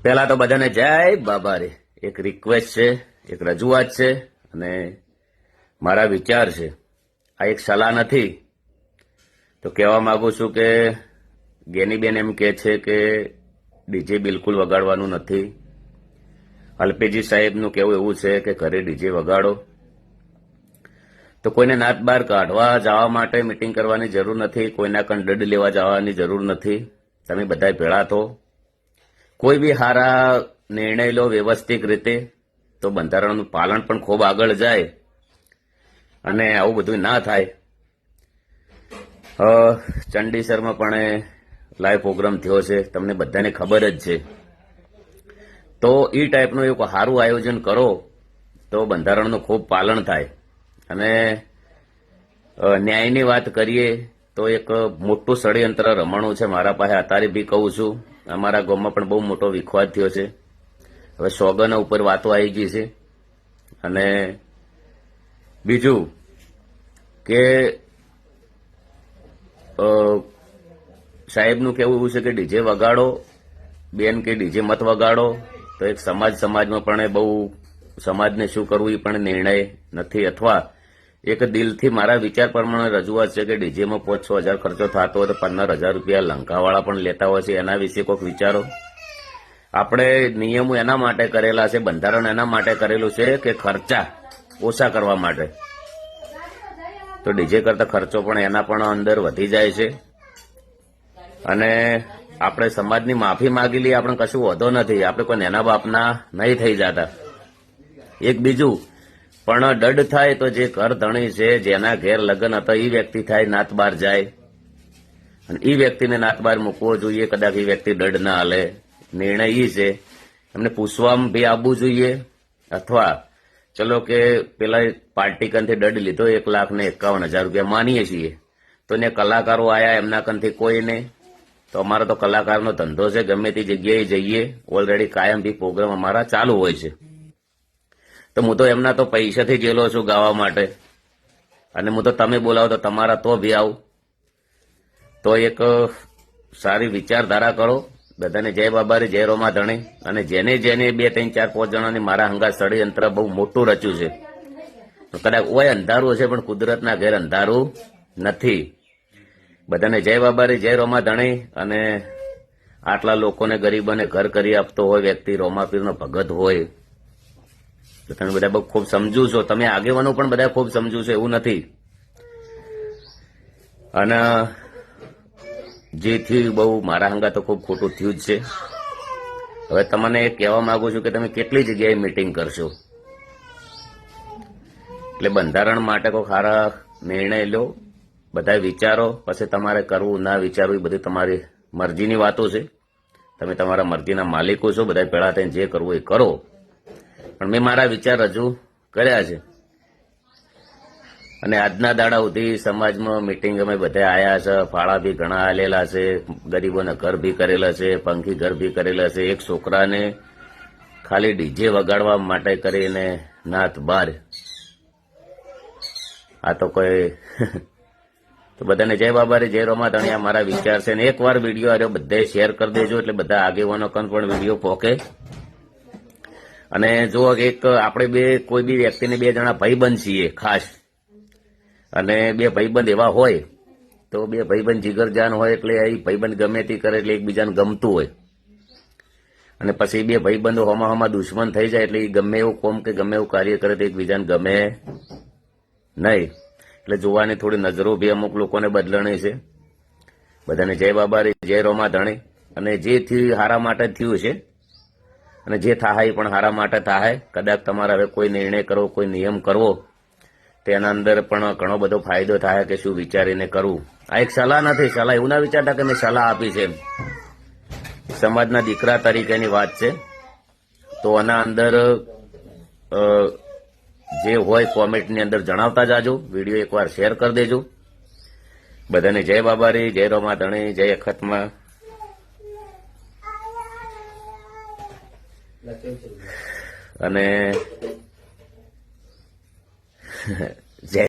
પહેલા તો બધાને જય બાબા રે. એક રિક્વેસ્ટ છે, એક રજૂઆત છે અને મારા વિચાર છે. આ એક સલાહ નથી. તો કહેવા માંગુ છું કે ગેનીબેન એમ કહે છે કે ડીજે બિલકુલ વગાડવાનું નથી. અલ્પેજી સાહેબનું કહેવું એવું છે કે ઘરે ડીજે વગાડો. તો કોઈને નાત બહાર કાઢવા જવા માટે મિટિંગ કરવાની જરૂર નથી. કોઈના કણ દંડ લેવા જવાની જરૂર નથી. તમે બધા ભેળા થો. કોઈ બી સારા નિર્ણય લો વ્યવસ્થિત રીતે, તો બંધારણનું પાલન પણ ખૂબ આગળ જાય અને આવું બધું ના થાય. ચંડીસરમાં પણ લાઈવ પ્રોગ્રામ થયો છે, તમને બધાને ખબર જ છે. તો એ ટાઈપનું એક સારું આયોજન કરો તો બંધારણનું ખૂબ પાલન થાય. અને ન્યાયની વાત કરીએ તો એક મોટું ષડયંત્ર રમણું છે મારા પાસે. અત્યારે બી કહું છું, અમારા ગામમાં પણ બહુ મોટો વિખવાદ થયો છે. હવે સોગના ઉપર વાતો આવી ગઈ છે. અને બીજું કે સાહેબનું કહેવું એવું છે કે ડીજે વગાડો, બેન કે ડીજે મત વગાડો. તો એક સમાજમાં પણ બહુ સમાજને શું કરવું એ પણ નિર્ણય નથી. અથવા એક દિલથી મારા વિચાર પ્રમાણે રજૂઆત છે કે ડીજેમાં 5-6 હજાર ખર્ચો થતો હોય તો 15,000 રૂપિયા લંકાવાળા પણ લેતા હોય છે. એના વિશે કોઈક વિચારો. આપણે નિયમો એના માટે કરેલા છે, બંધારણ એના માટે કરેલું છે કે ખર્ચા ઓછા કરવા માટે. તો ડીજે કરતા ખર્ચો પણ એના પણ અંદર વધી જાય છે. અને આપણે સમાજની માફી માગી લઈએ, આપણે કશું વધો નથી. આપણે કોઈ નેના બાપના નહીં થઈ જતા. એક બીજું પણ દંડ થાય તો જે ઘર ધણી છે, જેના ઘેર લગ્ન હતા એ વ્યક્તિ થાય, નાત બાર જાય અને એ વ્યક્તિને નાત બાર મૂકવો જોઈએ. કદાચ એ વ્યક્તિ દંડ ના હાલે. નિર્ણય એ છે. એમને પૂછવામાં બી આવવું જોઈએ. અથવા ચલો કે પેલા પાર્ટી કંથી દંડ લીધો 1,51,000 રૂપિયા માનીએ છીએ, તો એને કલાકારો આયા એમના કંથી કોઈ નહીં. તો અમારો તો કલાકારનો ધંધો છે, ગમે તે જગ્યાએ જઈએ ઓલરેડી કાયમ બી પ્રોગ્રામ અમારા ચાલુ હોય છે. તો હું તો એમના તો પૈસાથી ગયેલો છું ગાવા માટે. અને હું તો તમે બોલાવો તો તમારા તો બી આવું. તો એક સારી વિચારધારા કરો. બધાને જય બાબારી, જય રોમા ધણી. અને જેને 2, 3, 4, 5 જણાની મારા હંગાત ષડયંત્ર બહુ મોટું રચ્યું છે. તો કદાચ ઓય અંધારું હશે પણ કુદરતના ઘેર અંધારું નથી. બધાને જય બાબારી, જય રોમા ધણી. અને આટલા લોકોને ગરીબોને ઘર કરી આપતો હોય વ્યક્તિ, રોમાપીરનો ભગત હોય, તો તમે બધા બહુ ખૂબ સમજુ છો. તમે આગેવાનો પણ બધા ખૂબ સમજુ છો, એવું નથી. અને જેથી બહુ મારા હંગા તો ખૂબ ખોટું થયું જ છે. હવે તમને કહેવા માંગુ છું કે તમે કેટલી જગ્યાએ મિટિંગ કરશો. એટલે બંધારણ માટે કોઈ સારા નિર્ણય લો, બધા વિચારો. પછી તમારે કરવું ના વિચારવું એ બધી તમારી મરજીની વાતો છે. તમે તમારા મરજીના માલિકો છો. બધા ભેળા થઈને જે કરવું એ કરો. પણ મેં મારા વિચાર રજૂ કર્યા છે. અને આજના દાડા સુધી સમાજમાં મિટિંગ અમે બધા આવ્યા છે. ફાળા બી ઘણા આલેલા છે. ગરીબોને ઘર બી કરેલા છે, પંખી ઘર બી કરેલા છે. એક છોકરાને ખાલી ડીજે વગાડવા માટે કરીને નાત બાર. આ તો કોઈ તો બધાને જય બાબારી, જય રોમા ધણી. મારા વિચાર છે. ને એકવાર વિડીયો આવ્યો બધાએ શેર કરી દેજો, એટલે બધા આગેવાનો કન પણ વિડીયો પોકે. અને જો એક આપણે કોઈ બી વ્યક્તિને 2 જણા ભાઈબંધ છીએ ખાસ, અને 2 ભાઈબંધ એવા હોય તો 2 ભાઈબંધ જીગરજાન હોય, એટલે એ ભાઈબંધ ગમે તે કરે એટલે એકબીજાને ગમતું હોય. અને પછી 2 ભાઈબંધો હોમાં દુશ્મન થઈ જાય એટલે એ ગમે એવું કોમ કે ગમે એવું કાર્ય કરે તો એકબીજાને ગમે નહીં. એટલે જોવાની થોડી નજરો બી અમુક લોકોને બદલણી છે. બધાને જય બાબારી, જય રોમા ધણી. અને જે થયું હારા માટે થયું છે. અને જે થાય એ પણ હારા માટે થાય. કદાચ તમારે હવે કોઈ નિર્ણય કરવો, કોઈ નિયમ કરવો, તેના અંદર પણ ઘણો બધો ફાયદો થાય કે શું વિચારીને કરવું. આ એક સલાહ નથી. સલાહ એવું ના વિચારતા કે મેં સલાહ આપી છે. સમાજના દીકરા તરીકેની વાત છે. તો આના અંદર જે હોય કોમેન્ટની અંદર જણાવતા જાજો. વિડીયો એકવાર શેર કરી દેજો. બધાને જય બાબારી, જય રોમા ધણી, જય અખતમાં. અને જય